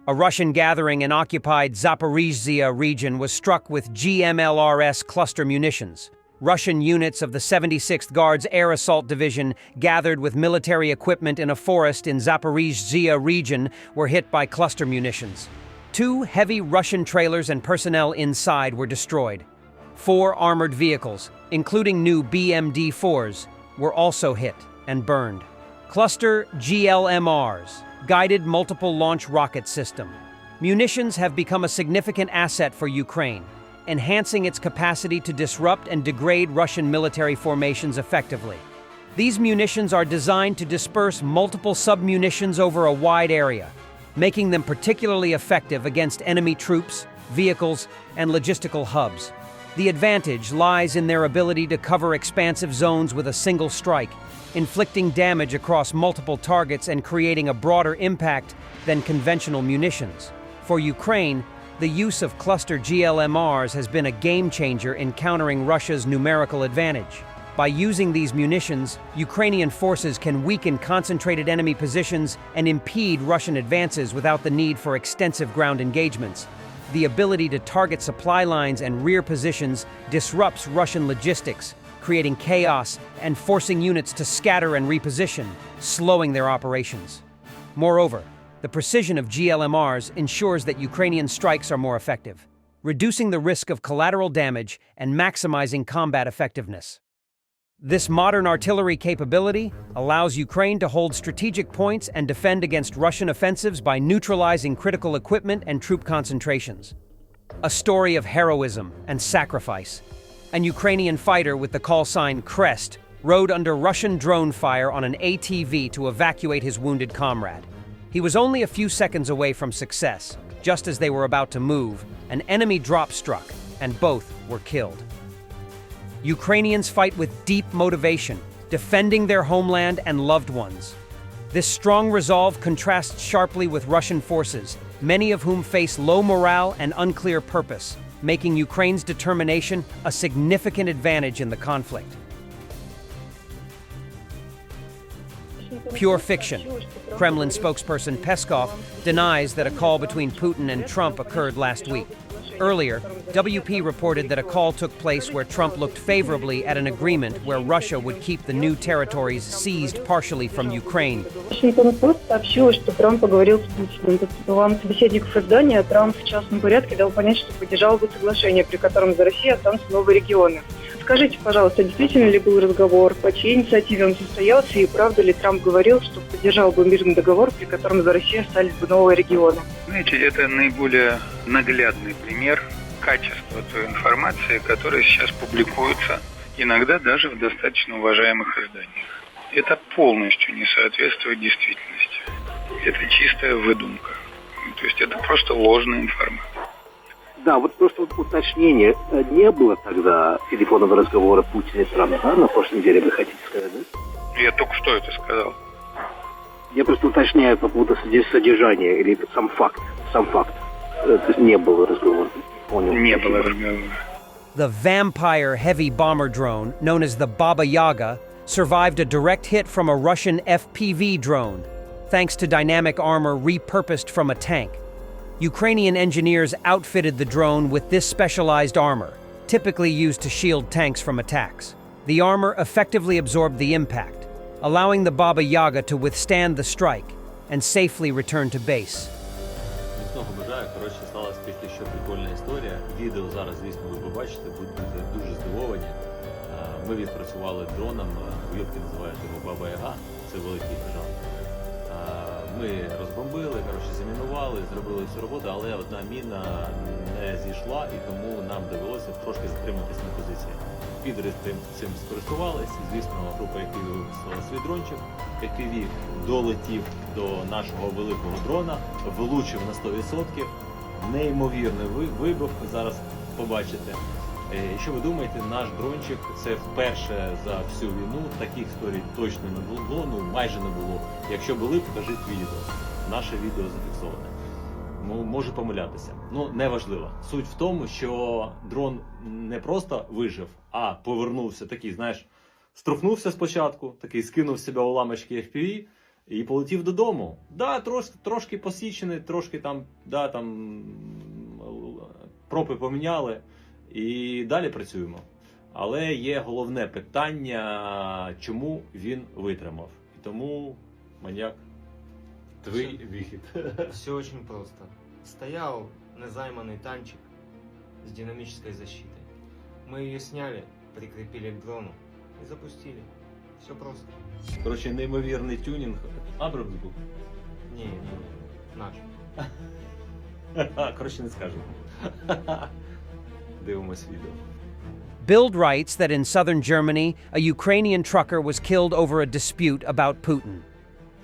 A Russian gathering in occupied Zaporizhzhia region was struck with GMLRS cluster munitions. Russian units of the 76th Guards Air Assault Division, gathered with military equipment in a forest in Zaporizhzhia region, were hit by cluster munitions. 2 heavy Russian trailers and personnel inside were destroyed. 4 armored vehicles, including new BMD-4s, were also hit and burned. Cluster GMLRS, Guided Multiple Launch Rocket System. Munitions have become a significant asset for Ukraine, enhancing its capacity to disrupt and degrade Russian military formations effectively. These munitions are designed to disperse multiple submunitions over a wide area, making them particularly effective against enemy troops, vehicles, and logistical hubs. The advantage lies in their ability to cover expansive zones with a single strike, inflicting damage across multiple targets and creating a broader impact than conventional munitions. For Ukraine, the use of cluster GMLRS has been a game-changer in countering Russia's numerical advantage. By using these munitions, Ukrainian forces can weaken concentrated enemy positions and impede Russian advances without the need for extensive ground engagements. The ability to target supply lines and rear positions disrupts Russian logistics, creating chaos and forcing units to scatter and reposition, slowing their operations. Moreover, the precision of GMLRS ensures that Ukrainian strikes are more effective, reducing the risk of collateral damage and maximizing combat effectiveness. This modern artillery capability allows Ukraine to hold strategic points and defend against Russian offensives by neutralizing critical equipment and troop concentrations. A story of heroism and sacrifice. An Ukrainian fighter with the call sign Crest rode under Russian drone fire on an ATV to evacuate his wounded comrade. He was only a few seconds away from success. Just as they were about to move, an enemy drop struck, and both were killed. Ukrainians fight with deep motivation, defending their homeland and loved ones. This strong resolve contrasts sharply with Russian forces, many of whom face low morale and unclear purpose, making Ukraine's determination a significant advantage in the conflict. Pure fiction. Kremlin spokesperson Peskov denies that a call between Putin and Trump occurred last week. Earlier, WP reported that a call took place where Trump looked favorably at an agreement where Russia would keep the new territories seized partially from Ukraine. Washington Post сообщила, что Трамп поговорил с Путиным. По словам собеседников издания, Трамп в частном порядке дал понять, что поддержал бы соглашение, при котором за Россией останутся новые регионы. Скажите, пожалуйста, действительно ли был разговор, по чьей инициативе он состоялся, и правда ли Трамп говорил, что поддержал бы мирный договор, при котором за Россией остались бы новые регионы? Знаете, это наиболее наглядный пример качества той информации, которая сейчас публикуется, иногда даже в достаточно уважаемых изданиях. Это полностью не соответствует действительности. Это чистая выдумка. То есть это просто ложная информация. Да, вот просто уточнение. Не было тогда телефонного разговора Путина и Трампа, да, на прошлой неделе, вы хотите сказать, да? Я только что это сказал. Я просто уточняю по поводу содержания, или это сам факт. То есть не было разговора. Понял. Не было разговора. The Vampire heavy bomber drone, known as the Baba Yaga, survived a direct hit from a Russian FPV drone, thanks to dynamic armor repurposed from a tank. Ukrainian engineers outfitted the drone with this specialized armor, typically used to shield tanks from attacks. The armor effectively absorbed the impact, allowing the Baba Yaga to withstand the strike and safely return to base. Міцного бажаю. Коротше, сталася тільки що прикольна історія. Відео зараз, звісно, ви побачите, будете дуже здивовані. Ми відпрацювали дроном, уйобки називають його Баба Яга, це великий жанр. Ми розбомбили, замінували, зробили всю роботу, але одна міна не зійшла, і тому нам довелося трошки затриматись на позиції. Підери цим скористувались, звісно, група FPV випустила свій дрончик, FPV долетів до нашого великого дрона, влучив на 100%, неймовірний вибух, зараз побачите. І що ви думаєте, наш дрончик – це вперше за всю війну, таких історій точно не було, майже не було. Якщо були, покажіть відео. Наше відео зафіксоване. Може помилятися. Неважливо. Суть в тому, що дрон не просто вижив, а повернувся такий, знаєш, струхнувся спочатку, такий скинув з себе уламочки FPV, І полетів додому. Да, трошки посічений, трошки там, да, там пропи поміняли і далі працюємо. Але є головне питання, чому він витримав. І тому, маньяк, твій вихід. Все очень просто. Стоял незайманный танчик с динамической защитой. Мы ее сняли, прикрепили к дрону и запустили. Все просто. Коротше, неймовірний тюнінг. Абрамс був? Не, наш. Коротше, не скажу. Дивимось відео. Bild writes that in southern Germany, a Ukrainian trucker was killed over a dispute about Putin.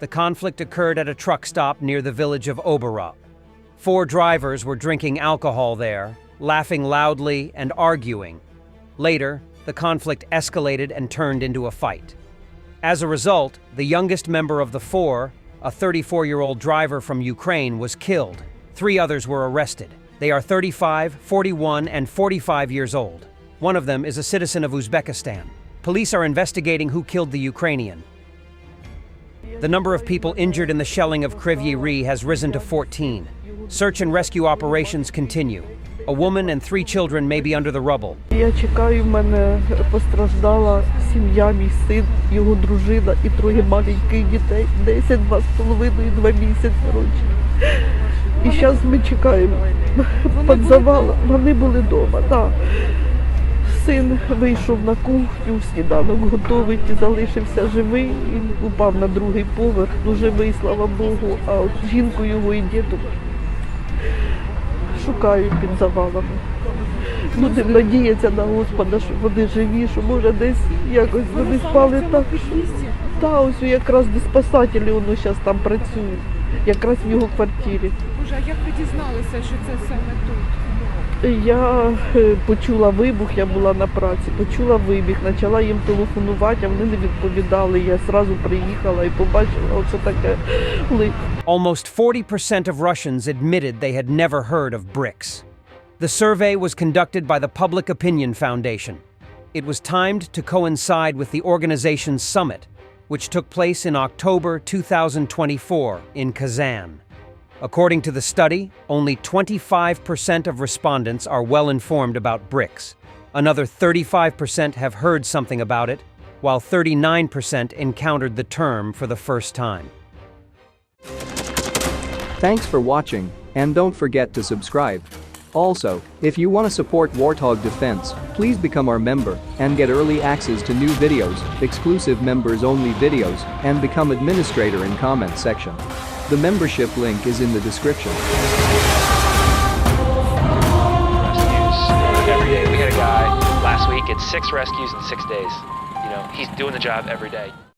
The conflict occurred at a truck stop near the village of Oberop. 4 drivers were drinking alcohol there, laughing loudly and arguing. Later, the conflict escalated and turned into a fight. As a result, the youngest member of the 4, a 34-year-old driver from Ukraine, was killed. 3 others were arrested. They are 35, 41, and 45 years old. One of them is a citizen of Uzbekistan. Police are investigating who killed the Ukrainian. The number of people injured in the shelling of Kryvyi Rih has risen to 14. Search and rescue operations continue. A woman and 3 children may be under the rubble. Я чекаю, в мене постраждала сім'я, мій син, його дружина і 3 маленьких дітей, 10, 2,5 і 2 місяці рочі. І зараз ми чекаємо під завалом. Вони були вдома, так. Син вийшов на кухню, сніданок готовий і залишився живий. Він упав на 2-й поверх, живий, слава Богу. А от жінку його і діток шукають під завалами. Люди надіються на Господа, що вони живі, що може десь якось вони спали так. Та ось якраз спасателі воно зараз там працюють, якраз в його квартирі. Боже, а як ви дізналися, що це саме тут? Я почула вибух, я була на праці, почула вибух, почала їм телефонувати, а вони не відповідали. Я одразу приїхала і побачила оце таке лихо. Almost 40% of Russians admitted they had never heard of BRICS. The survey was conducted by the Public Opinion Foundation. It was timed to coincide with the organization's summit, which took place in October 2024 in Kazan. According to the study, only 25% of respondents are well informed about BRICS. Another 35% have heard something about it, while 39% encountered the term for the first time. Thanks for watching, and don't forget to subscribe. Also, if you want to support Warthog Defense, please become our member and get early access to new videos, exclusive members-only videos, and become administrator in comment section. The membership link is in the description. Rescues every day. We had a guy last week, it's 6 rescues in 6 days. You know, he's doing the job every day.